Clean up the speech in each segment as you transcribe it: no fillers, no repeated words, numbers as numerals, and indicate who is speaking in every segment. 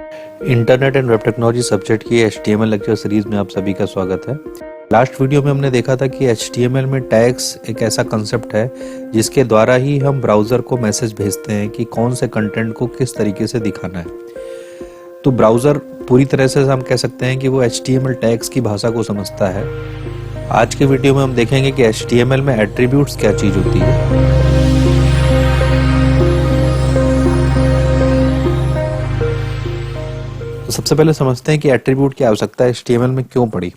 Speaker 1: Internet and web technology subject की HTML lecture series में आप सभी का स्वागत है। लास्ट वीडियो में हमने देखा था कि HTML में टैग्स एक ऐसा कंसेप्ट है जिसके द्वारा ही हम ब्राउज़र को मैसेज भेजते हैं कि कौन से कंटेंट को किस तरीके से दिखाना है। तो ब्राउज़र पूरी तरह से हम कह सकते हैं कि वो HTML टैग्स की भाषा को समझता है। आज के वीडियो में हम देखेंगे कि HTML में एट्रीब्यूट्स क्या चीज़ होती है। तो सबसे पहले समझते हैं कि एट्रीब्यूट की आवश्यकता HTML में क्यों पड़ी।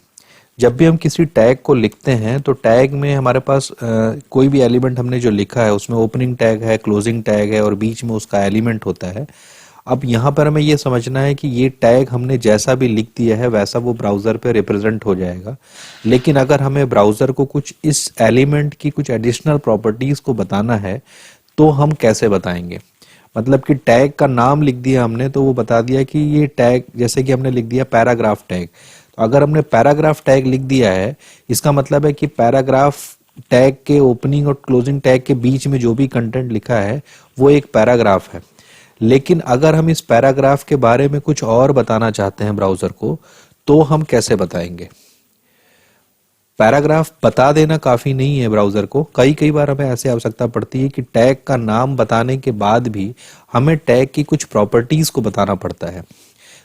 Speaker 1: जब भी हम किसी टैग को लिखते हैं तो टैग में हमारे पास कोई भी एलिमेंट हमने जो लिखा है उसमें ओपनिंग टैग है, क्लोजिंग टैग है और बीच में उसका एलिमेंट होता है। अब यहाँ पर हमें ये समझना है कि ये टैग हमने जैसा भी लिख दिया है वैसा वो ब्राउज़र पे रिप्रेजेंट हो जाएगा। लेकिन अगर हमें ब्राउज़र को कुछ इस एलिमेंट की कुछ एडिशनल प्रॉपर्टीज़ को बताना है तो हम कैसे बताएंगे। मतलब कि टैग का नाम लिख दिया हमने तो वो बता दिया कि ये टैग, जैसे कि हमने लिख दिया पैराग्राफ टैग। तो अगर हमने पैराग्राफ टैग लिख दिया है इसका मतलब है कि पैराग्राफ टैग के ओपनिंग और क्लोजिंग टैग के बीच में जो भी कंटेंट लिखा है वो एक पैराग्राफ है। लेकिन अगर हम इस पैराग्राफ के बारे में कुछ और बताना चाहते हैं ब्राउज़र को तो हम कैसे बताएंगे। पैराग्राफ बता देना काफी नहीं है ब्राउज़र को। कई बार हमें ऐसे आवश्यकता पड़ती है कि टैग का नाम बताने के बाद भी हमें टैग की कुछ प्रॉपर्टीज को बताना पड़ता है।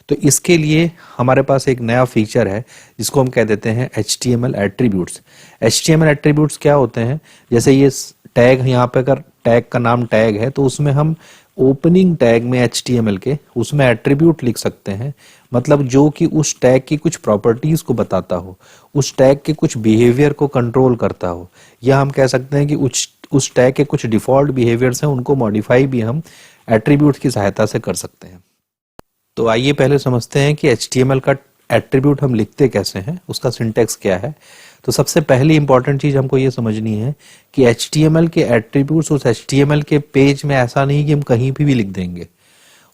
Speaker 1: तो इसके लिए हमारे पास एक नया फीचर है जिसको हम कह देते हैं HTML एट्रीब्यूट्स। HTML एट्रीब्यूट्स क्या होते हैं, जैसे ये टैग, यहाँ पे अगर टैग का नाम टैग है तो उसमें हम ओपनिंग टैग में HTML के उसमें एट्रीब्यूट लिख सकते हैं। मतलब जो कि उस टैग की कुछ प्रॉपर्टीज को बताता हो, उस टैग के कुछ बिहेवियर को कंट्रोल करता हो, या हम कह सकते हैं कि उस टैग के कुछ डिफॉल्ट बिहेवियर्स हैं उनको मॉडिफाई भी हम एट्रीब्यूट की सहायता से कर सकते हैं। तो आइए पहले समझते हैं कि HTML का एट्रीब्यूट हम लिखते कैसे हैं, उसका सिंटैक्स क्या है। तो सबसे पहली इंपॉर्टेंट चीज हमको ये समझनी है कि HTML के एट्रीब्यूट्स उस HTML के पेज में ऐसा नहीं कि हम कहीं भी लिख देंगे।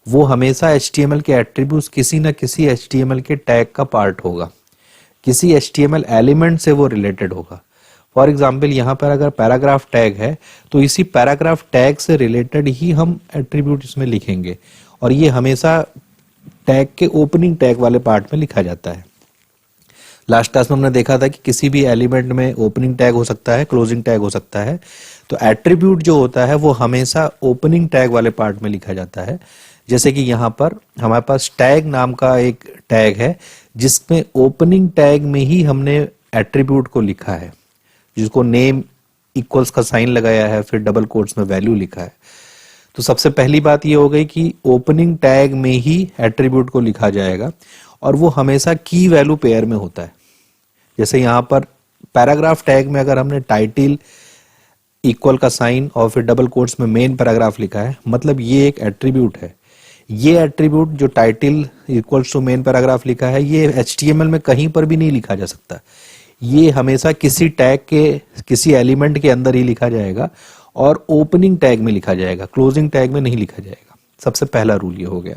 Speaker 1: वो हमेशा HTML के एट्रीब्यूट्स किसी न किसी HTML के टैग का पार्ट होगा, किसी HTML एलिमेंट से वो रिलेटेड होगा। फॉर एग्जाम्पल यहाँ पर अगर पैराग्राफ टैग है तो इसी पैराग्राफ टैग से रिलेटेड ही हम एट्रीब्यूट इसमें लिखेंगे और ये हमेशा टैग के ओपनिंग टैग वाले पार्ट में लिखा जाता है। लास्ट क्लास में हमने देखा था कि किसी भी एलिमेंट में ओपनिंग टैग हो सकता है, क्लोजिंग टैग हो सकता है। तो एट्रीब्यूट जो होता है वो हमेशा ओपनिंग टैग वाले पार्ट में लिखा जाता है। जैसे कि यहाँ पर हमारे पास टैग नाम का एक टैग है जिसमें ओपनिंग टैग में ही हमने एट्रीब्यूट को लिखा है, जिसको नेम इक्वल्स का साइन लगाया है, फिर डबल कोट्स में वैल्यू लिखा है। तो सबसे पहली बात ये हो गई कि ओपनिंग टैग में ही एट्रीब्यूट को लिखा जाएगा और वो हमेशा की वैल्यू पेयर में होता है। जैसे यहाँ पर पैराग्राफ टैग में अगर हमने टाइटल इक्वल का साइन और फिर डबल कोट्स में मेन पैराग्राफ लिखा है, मतलब ये एक एट्रीब्यूट है। ये एट्रीब्यूट जो title equals to main paragraph लिखा है ये HTML में कहीं पर भी नहीं लिखा जा सकता। ये हमेशा किसी टैग के किसी एलिमेंट के अंदर ही लिखा जाएगा और ओपनिंग टैग में लिखा जाएगा, क्लोजिंग टैग में नहीं लिखा जाएगा। सबसे पहला रूल ये हो गया।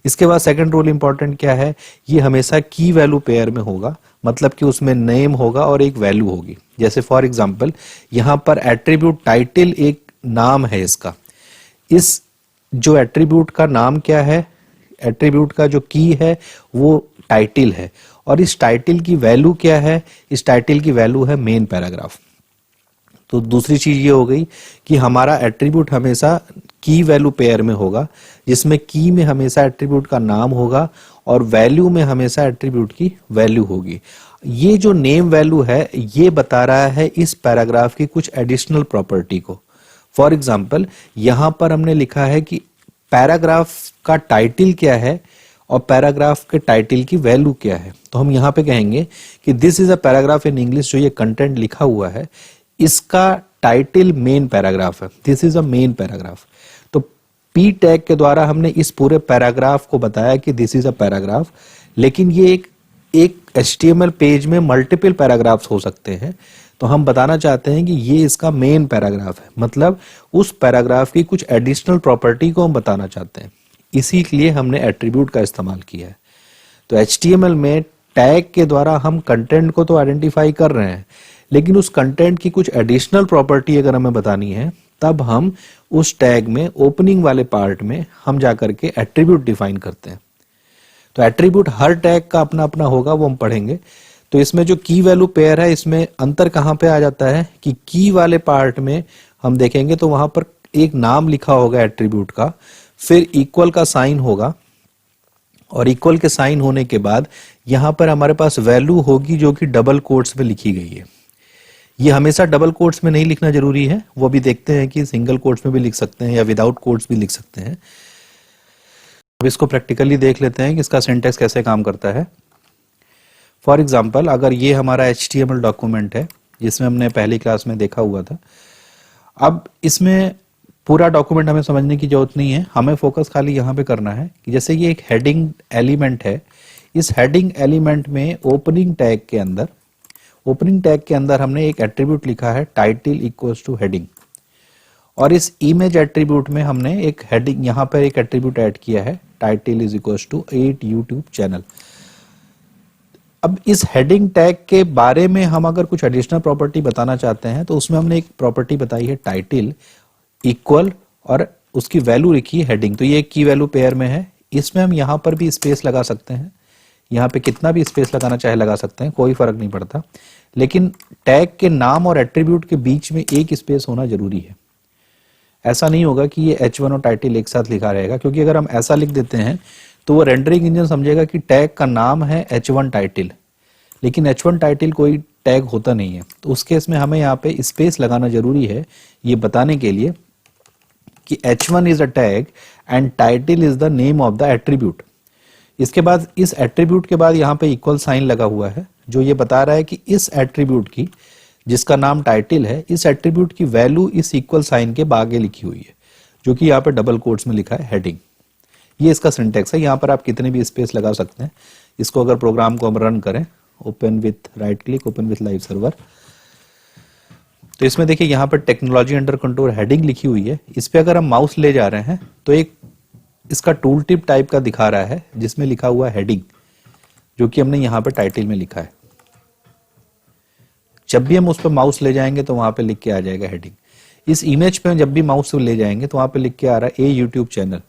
Speaker 1: इसके बाद सेकंड रूल इंपॉर्टेंट क्या है, ये हमेशा की वैल्यू पेयर में होगा, मतलब कि उसमें नेम होगा और एक वैल्यू होगी। जैसे फॉर एग्जांपल यहाँ पर एट्रीब्यूट टाइटल एक नाम है इसका, इस जो एट्रीब्यूट का नाम क्या है, एट्रीब्यूट का जो की है वो टाइटल है और इस टाइटल की वैल्यू क्या है, इस टाइटल की वैल्यू है मेन पैराग्राफ। तो दूसरी चीज ये हो गई कि हमारा एट्रीब्यूट हमेशा की वैल्यू पेयर में होगा, जिसमें की में हमेशा एट्रीब्यूट का नाम होगा और वैल्यू में हमेशा एट्रीब्यूट की वैल्यू होगी। ये जो नेम वैल्यू है ये बता रहा है इस पैराग्राफ की कुछ एडिशनल प्रॉपर्टी को। फॉर एग्जाम्पल यहाँ पर हमने लिखा है कि पैराग्राफ का टाइटल क्या है और पैराग्राफ के टाइटल की वैल्यू क्या है। तो हम यहाँ पे कहेंगे कि this is a paragraph in English, जो ये कंटेंट लिखा हुआ है इसका टाइटल मेन पैराग्राफ है, this is a main paragraph. तो पी टैग के द्वारा हमने इस पूरे पैराग्राफ को बताया कि दिस इज अ पैराग्राफ, लेकिन ये एक HTML पेज में मल्टीपल पैराग्राफ्स हो सकते हैं। तो हम बताना चाहते हैं कि ये इसका मेन पैराग्राफ है, मतलब उस पैराग्राफ की कुछ एडिशनल प्रॉपर्टी को हम बताना चाहते हैं, इसीलिए हमने एट्रीब्यूट का इस्तेमाल किया है। तो HTML में टैग के द्वारा हम कंटेंट को तो आइडेंटिफाई कर रहे हैं, लेकिन उस कंटेंट की कुछ एडिशनल प्रॉपर्टी अगर हमें बतानी है तब हम उस टैग में ओपनिंग वाले पार्ट में हम जाकर के एट्रीब्यूट डिफाइन करते हैं। तो एट्रीब्यूट हर टैग का अपना अपना होगा, वो हम पढ़ेंगे। तो इसमें जो की वैल्यू पेयर है, इसमें अंतर कहाँ पे आ जाता है कि की वाले पार्ट में हम देखेंगे तो वहां पर एक नाम लिखा होगा एट्रीब्यूट का, फिर इक्वल का साइन होगा, और इक्वल के साइन होने के बाद यहां पर हमारे पास वैल्यू होगी जो कि डबल कोट्स में लिखी गई है। ये हमेशा डबल कोट्स में नहीं लिखना जरूरी है, वो भी देखते हैं कि सिंगल कोट्स में भी लिख सकते हैं या विदाउट कोट्स भी लिख सकते हैं। अब इसको प्रैक्टिकली देख लेते हैं कि इसका सिंटेक्स कैसे काम करता है। फॉर एग्जाम्पल, अगर ये हमारा HTML डॉक्यूमेंट है जिसमें हमने पहली क्लास में देखा हुआ था, अब इसमें पूरा डॉक्यूमेंट हमें समझने की जरूरत नहीं है, हमें फोकस खाली यहाँ पे करना है कि जैसे ये एक हेडिंग एलिमेंट है, इस हेडिंग एलिमेंट में ओपनिंग टैग के अंदर हमने एक एट्रीब्यूट लिखा है टाइटल इक्वल्स टू हेडिंग, और इस इमेज एट्रीब्यूट में हमने एक हेडिंग यहाँ पर एक एट्रीब्यूट ऐड किया है title is equals to 8 YouTube channel. अब इस हेडिंग टैग के बारे में हम अगर कुछ एडिशनल प्रॉपर्टी बताना चाहते हैं तो उसमें हमने एक प्रॉपर्टी बताई है टाइटल इक्वल, और उसकी वैल्यू लिखी है हेडिंग। तो ये की वैल्यू पेयर में है, इसमें हम यहां पर भी स्पेस लगा सकते हैं, यहाँ पे कितना भी स्पेस लगाना चाहे लगा सकते हैं, कोई फर्क नहीं पड़ता, लेकिन टैग के नाम और एट्रीब्यूट के बीच में एक स्पेस होना जरूरी है। ऐसा नहीं होगा कि ये H1 और टाइटल एक साथ लिखा रहेगा, क्योंकि अगर हम ऐसा लिख देते हैं तो वो रेंडरिंग इंजन समझेगा कि टैग का नाम है H1 टाइटल, लेकिन H1 टाइटल कोई टैग होता नहीं है। तो उस केस में हमें यहाँ पे स्पेस लगाना जरूरी है, ये बताने के लिए कि H1 is a tag and title is the name of the attribute. इसके बाद इस एट्रीब्यूट के बाद यहाँ पे इक्वल साइन लगा हुआ है, जो ये बता रहा है कि इस एट्रीब्यूट की, जिसका नाम टाइटल है, इस एट्रीब्यूट की वैल्यू इस इक्वल साइन के आगे लिखी हुई है, जो कि यहाँ पे डबल कोट्स में लिखा है हेडिंग। ये इसका सिंटेक्स है, यहाँ पर आप कितने भी स्पेस लगा सकते हैं। इसको अगर प्रोग्राम को हम रन करें, open with right click, open with live server, तो इसमें देखिए यहाँ पर टेक्नोलॉजी अंडर कंट्रोल हेडिंग लिखी हुई है। इस पे अगर हम माउस ले जा रहे हैं तो एक इसका टूल टिप टाइप का दिखा रहा है जिसमें लिखा हुआ है हेडिंग, जो कि हमने यहाँ पर टाइटल में लिखा है। जब भी हम उस पर माउस ले जाएंगे तो वहां पे लिख के आ जाएगा हेडिंग। इस इमेज पे जब भी माउस ले जाएंगे तो वहां पे लिख के आ रहा है ए यूट्यूब चैनल,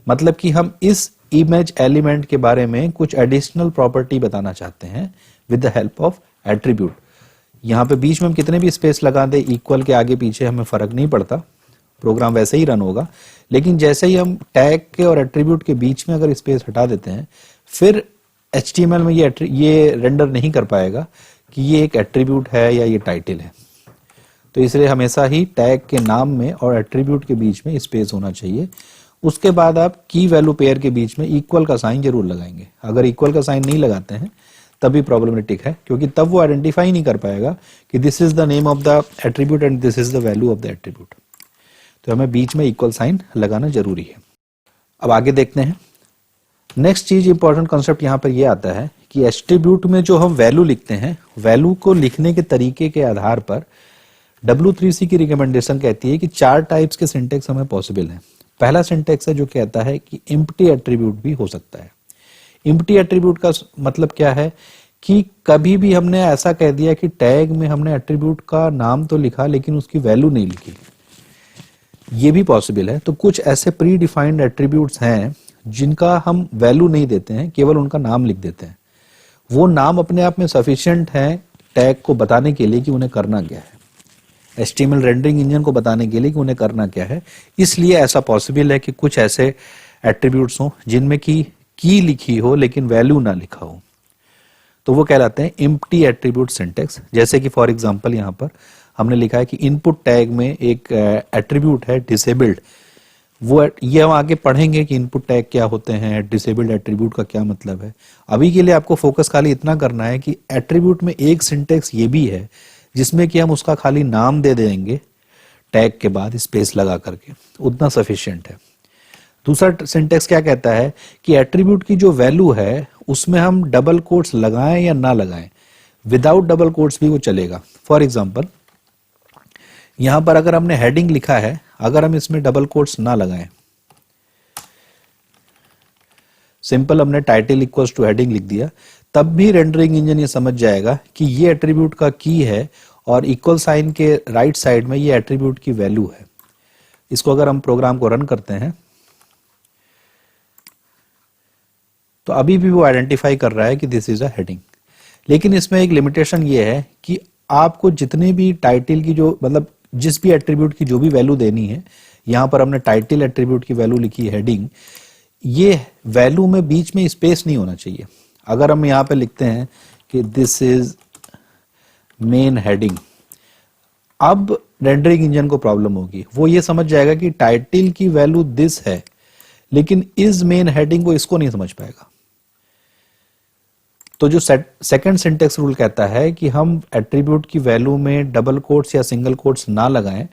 Speaker 1: मतलब कि हम इस इमेज एलिमेंट के बारे में कुछ एडिशनल प्रॉपर्टी बताना चाहते हैं with the help of attribute. यहाँ पे बीच में हम कितने भी स्पेस लगा दे, इक्वल के आगे पीछे हमें फर्क नहीं पड़ता, प्रोग्राम वैसे ही रन होगा। लेकिन जैसे ही हम टैग के और एट्रीब्यूट के बीच में अगर स्पेस हटा देते हैं, फिर HTML में ये रेंडर नहीं कर पाएगा कि ये एक एट्रीब्यूट है या ये टाइटल है। तो इसलिए हमेशा ही टैग के नाम में और एट्रीब्यूट के बीच में स्पेस होना चाहिए। उसके बाद आप की वैल्यू पेयर के बीच में इक्वल का साइन जरूर लगाएंगे। अगर इक्वल का साइन नहीं लगाते हैं तभी प्रॉब्लमेटिक है, क्योंकि तब वो आइडेंटिफाई नहीं कर पाएगा कि this is the name of the attribute and this is the value of the attribute. तो हमें बीच में इक्वल साइन लगाना जरूरी है। अब आगे देखते हैं। नेक्स्ट चीज, इंपॉर्टेंट कॉन्सेप्ट यहाँ पर यह आता है कि एट्रीब्यूट में जो हम वैल्यू लिखते हैं, वैल्यू को लिखने के तरीके के आधार पर W3C की रिकमेंडेशन कहती है कि 4 टाइप्स के सिंटेक्स हमें पॉसिबल हैं। पहला सिंटेक्स है जो कहता है कि एम्प्टी एट्रीब्यूट भी हो सकता है। एम्प्टी एट्रीब्यूट का मतलब क्या है कि कभी भी हमने ऐसा कह दिया कि टैग में हमने एट्रीब्यूट का नाम तो लिखा लेकिन उसकी वैल्यू नहीं लिखी, ये भी पॉसिबल है। तो कुछ ऐसे प्री डिफाइंड एट्रीब्यूट्स हैं जिनका हम वैल्यू नहीं देते हैं, केवल उनका नाम लिख देते हैं। वो नाम अपने आप में सफिशिएंट है टैग को बताने के लिए कि उन्हें करना क्या है, HTML रेंडरिंग इंजन को बताने के लिए कि उन्हें करना क्या है। इसलिए ऐसा पॉसिबल है कि कुछ ऐसे एट्रीब्यूट्स हों जिनमें की लिखी हो लेकिन वैल्यू ना लिखा हो, तो वो कहलाते हैं एम्प्टी एट्रीब्यूट सिंटेक्स। जैसे कि फॉर एग्जांपल यहाँ पर हमने लिखा है कि इनपुट टैग में एक एट्रीब्यूट है डिसेबल्ड। वो ये हम आगे पढ़ेंगे कि इनपुट टैग क्या होते हैं, डिसेबल्ड एट्रीब्यूट का क्या मतलब है। अभी के लिए आपको फोकस खाली इतना करना है कि एट्रीब्यूट में एक सिंटेक्स ये भी है जिसमें कि हम उसका खाली नाम दे देंगे टैग के बाद स्पेस लगा करके, उतना सफिशिएंट है। दूसरा सिंटेक्स क्या कहता है कि एट्रीब्यूट की जो वैल्यू है उसमें हम डबल कोट्स लगाएं या ना लगाएं, विदाउट डबल कोट्स भी वो चलेगा। फॉर एग्जांपल यहां पर अगर हमने हेडिंग लिखा है, अगर हम इसमें डबल कोट्स ना लगाएं, सिंपल हमने टाइटल इक्वल्स टू हेडिंग लिख दिया, तब भी रेंडरिंग इंजन ये समझ जाएगा कि ये एट्रीब्यूट का की है और इक्वल साइन के राइट साइड में ये एट्रीब्यूट की वैल्यू है। इसको अगर हम प्रोग्राम को रन करते हैं तो अभी भी वो आइडेंटिफाई कर रहा है कि दिस इज अ हेडिंग। लेकिन इसमें एक लिमिटेशन ये है कि आपको जितने भी टाइटल की जो मतलब जिस भी एट्रीब्यूट की जो भी वैल्यू देनी है, यहां पर हमने टाइटल एट्रीब्यूट की वैल्यू लिखी है हेडिंग, ये वैल्यू में बीच में स्पेस नहीं होना चाहिए। अगर हम यहां पे लिखते हैं कि दिस इज मेन हेडिंग, अब रेंडरिंग इंजन को प्रॉब्लम होगी, वो ये समझ जाएगा कि टाइटल की वैल्यू दिस है, लेकिन इज मेन हेडिंग वो इसको नहीं समझ पाएगा। तो जो सेकंड सिंटेक्स रूल कहता है कि हम एट्रीब्यूट की वैल्यू में डबल कोट्स या सिंगल कोट्स ना लगाएं,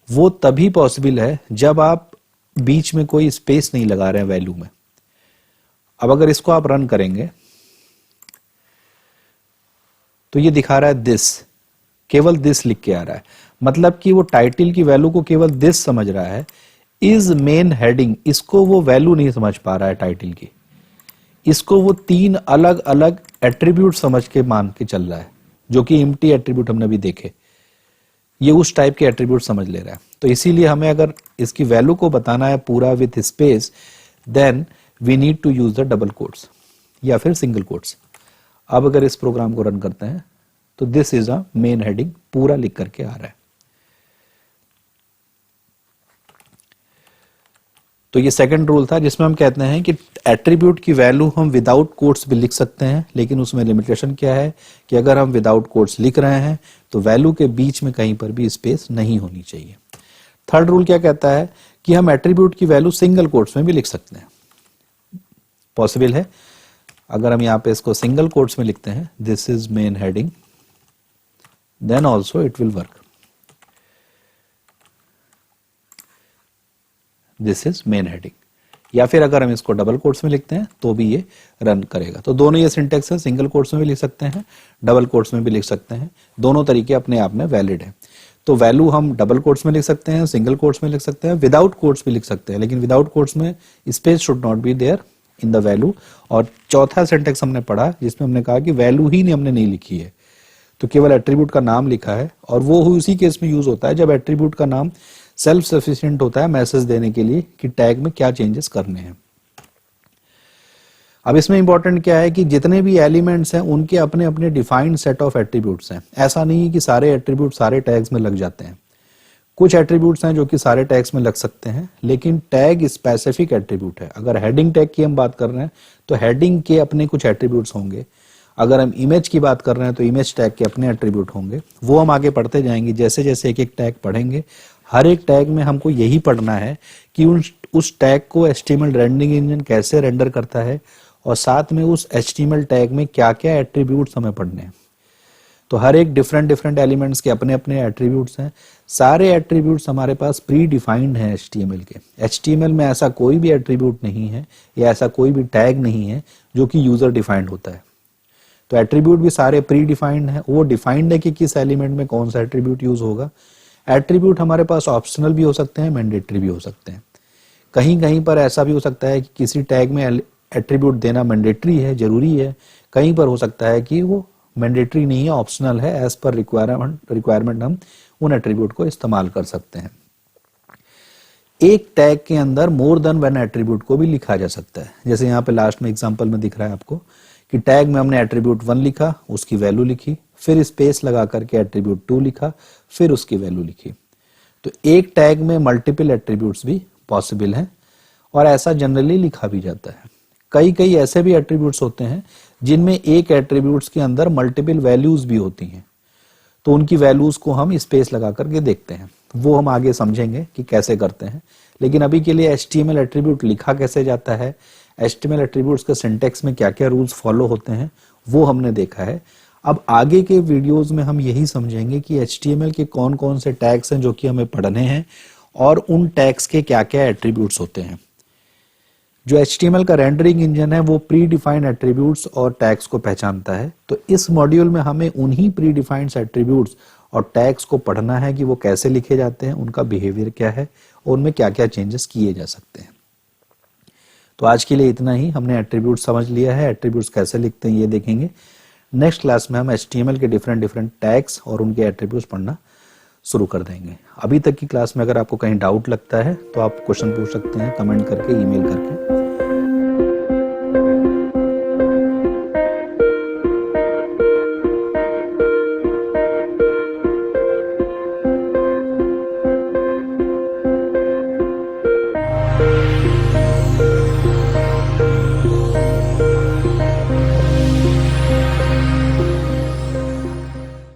Speaker 1: वो तभी पॉसिबल है जब आप बीच में कोई स्पेस नहीं लगा रहे हैं वैल्यू में। अब अगर इसको आप रन करेंगे तो ये दिखा रहा है दिस, केवल दिस लिख के आ रहा है, मतलब कि वो टाइटल की वैल्यू को केवल दिस समझ रहा है। इज मेन हेडिंग, इसको वो वैल्यू नहीं समझ पा रहा है टाइटल की, इसको वो तीन अलग अलग एट्रीब्यूट समझ के मान के चल रहा है, जो कि एम्प्टी एट्रीब्यूट हमने भी देखे, ये उस टाइप के एट्रीब्यूट समझ ले रहा है। तो इसीलिए हमें अगर इसकी वैल्यू को बताना है पूरा with space, then we need to use the double quotes या फिर सिंगल कोट्स। अब अगर इस प्रोग्राम को रन करते हैं तो this is a main heading पूरा लिख करके आ रहा है। तो ये सेकंड रूल था जिसमें हम कहते हैं कि एट्रीब्यूट की वैल्यू हम विदाउट कोट्स भी लिख सकते हैं, लेकिन उसमें लिमिटेशन क्या है कि अगर हम विदाउट कोट्स लिख रहे हैं तो वैल्यू के बीच में कहीं पर भी स्पेस नहीं होनी चाहिए। थर्ड रूल क्या कहता है कि हम एट्रीब्यूट की वैल्यू सिंगल कोट्स में भी लिख सकते हैं, पॉसिबल है। अगर हम यहां पे इसको सिंगल कोट्स में लिखते हैं this is main heading, then also it will work, this is main heading. या फिर अगर हम इसको डबल कोट्स में लिखते हैं तो भी ये रन करेगा। तो दोनों ये सिंटेक्स है, सिंगल कोट्स में भी लिख सकते हैं, डबल कोट्स में भी लिख सकते हैं, दोनों तरीके अपने आप में वैलिड है। तो वैल्यू हम डबल कोट्स में लिख सकते हैं, सिंगल कोट्स में लिख सकते हैं, विदाउट कोट्स भी लिख सकते हैं, लेकिन विदाउट कोट्स में space should not be there in the value. और चौथा सिंटेक्स हमने पढ़ा जिसमें हमने कहा कि वैल्यू ही हमने नहीं लिखी है, तो केवल एट्रीब्यूट का नाम लिखा है, और वो उसी केस में यूज होता है जब एट्रीब्यूट का नाम सेल्फ सफिशिएंट होता है मैसेज देने के लिए कि टैग में क्या चेंजेस करने हैं। अब इसमें इंपॉर्टेंट क्या है कि जितने भी एलिमेंट्स हैं उनके अपने अपने डिफाइंड सेट ऑफ एट्रीब्यूट्स हैं। ऐसा नहीं है कि सारे एट्रीब्यूट सारे टैग्स में लग जाते हैं। कुछ एट्रीब्यूट्स हैं जो कि सारे टैग्स में लग सकते हैं, लेकिन टैग स्पेसिफिक एट्रीब्यूट है। अगर हेडिंग टैग की हम बात कर रहे हैं तो हेडिंग के अपने कुछ एट्रीब्यूट्स होंगे। अगर हम इमेज की बात कर रहे हैं तो इमेज टैग के अपने एट्रीब्यूट होंगे। वो हम आगे पढ़ते जाएंगे, जैसे जैसे एक एक टैग पढ़ेंगे हर एक टैग में हमको यही पढ़ना है कि उस टैग को HTML रेंडरिंग इंजन कैसे रेंडर करता है, और साथ में उस HTML टैग में क्या क्या एट्रीब्यूट्स हमें पढ़ने हैं। तो हर एक डिफरेंट एलिमेंट्स के अपने अपने एट्रीब्यूट्स हैं। सारे एट्रीब्यूट्स हमारे पास प्री डिफाइंड हैं HTML के। HTML में ऐसा कोई भी एट्रीब्यूट नहीं है या ऐसा कोई भी टैग नहीं है जो कि यूजर डिफाइंड होता है। तो एट्रीब्यूट भी सारे प्री डिफाइंड है। वो डिफाइंड है कि किस एलिमेंट में कौन सा एट्रीब्यूट यूज होगा। एट्रीब्यूट हमारे पास ऑप्शनल भी हो सकते हैं, मैंडेटरी भी हो सकते हैं। कहीं कहीं पर ऐसा भी हो सकता है कि किसी टैग में एट्रीब्यूट देना मैंडेटरी है, जरूरी है। कहीं पर हो सकता है कि वो मैंडेटरी नहीं है, ऑप्शनल है। एज पर रिक्वायरमेंट हम उन एट्रीब्यूट को इस्तेमाल कर सकते हैं। एक टैग के अंदर मोर देन वन एट्रीब्यूट को भी लिखा जा सकता है। जैसे यहाँ पे लास्ट में एग्जांपल में दिख रहा है आपको कि टैग में हमने एट्रीब्यूट 1 लिखा, उसकी वैल्यू लिखी, फिर स्पेस लगा करके एट्रीब्यूट 2 लिखा, फिर उसकी वैल्यू लिखी। तो एक टैग में मल्टीपल एट्रीब्यूट्स भी पॉसिबल हैं, और ऐसा जनरली लिखा भी जाता है। कई कई ऐसे भी एट्रीब्यूट्स होते हैं जिनमें एक एट्रीब्यूट्स के अंदर मल्टीपल वैल्यूज भी होती हैं, तो उनकी वैल्यूज को हम स्पेस लगा करके देखते हैं। वो हम आगे समझेंगे कि कैसे करते हैं, लेकिन अभी के लिए HTML एट्रीब्यूट लिखा कैसे जाता है, HTML एट्रीब्यूट्स के सिंटेक्स में क्या क्या रूल्स फॉलो होते हैं, वो हमने देखा है। अब आगे के वीडियोस में हम यही समझेंगे कि HTML के कौन कौन से टैग्स हैं जो कि हमें पढ़ने हैं, और उन टैग्स के क्या क्या एट्रीब्यूट्स होते हैं। जो HTML का रेंडरिंग इंजन है वो प्री डिफाइंड एट्रीब्यूट्स और टैग्स को पहचानता है। तो इस मॉड्यूल में हमें उन्हीं प्री डिफाइंड एट्रीब्यूट्स और टैग्स को पढ़ना है कि वो कैसे लिखे जाते हैं, उनका बिहेवियर क्या है, और उनमें क्या क्या चेंजेस किए जा सकते हैं। तो आज के लिए इतना ही। हमने एट्रीब्यूट समझ लिया है, एट्रीब्यूट्स कैसे लिखते हैं ये देखेंगे। नेक्स्ट क्लास में हम HTML के डिफरेंट टैग्स और उनके एट्रीब्यूट्स पढ़ना शुरू कर देंगे। अभी तक की क्लास में अगर आपको कहीं डाउट लगता है तो आप क्वेश्चन पूछ सकते हैं कमेंट करके, ईमेल करके।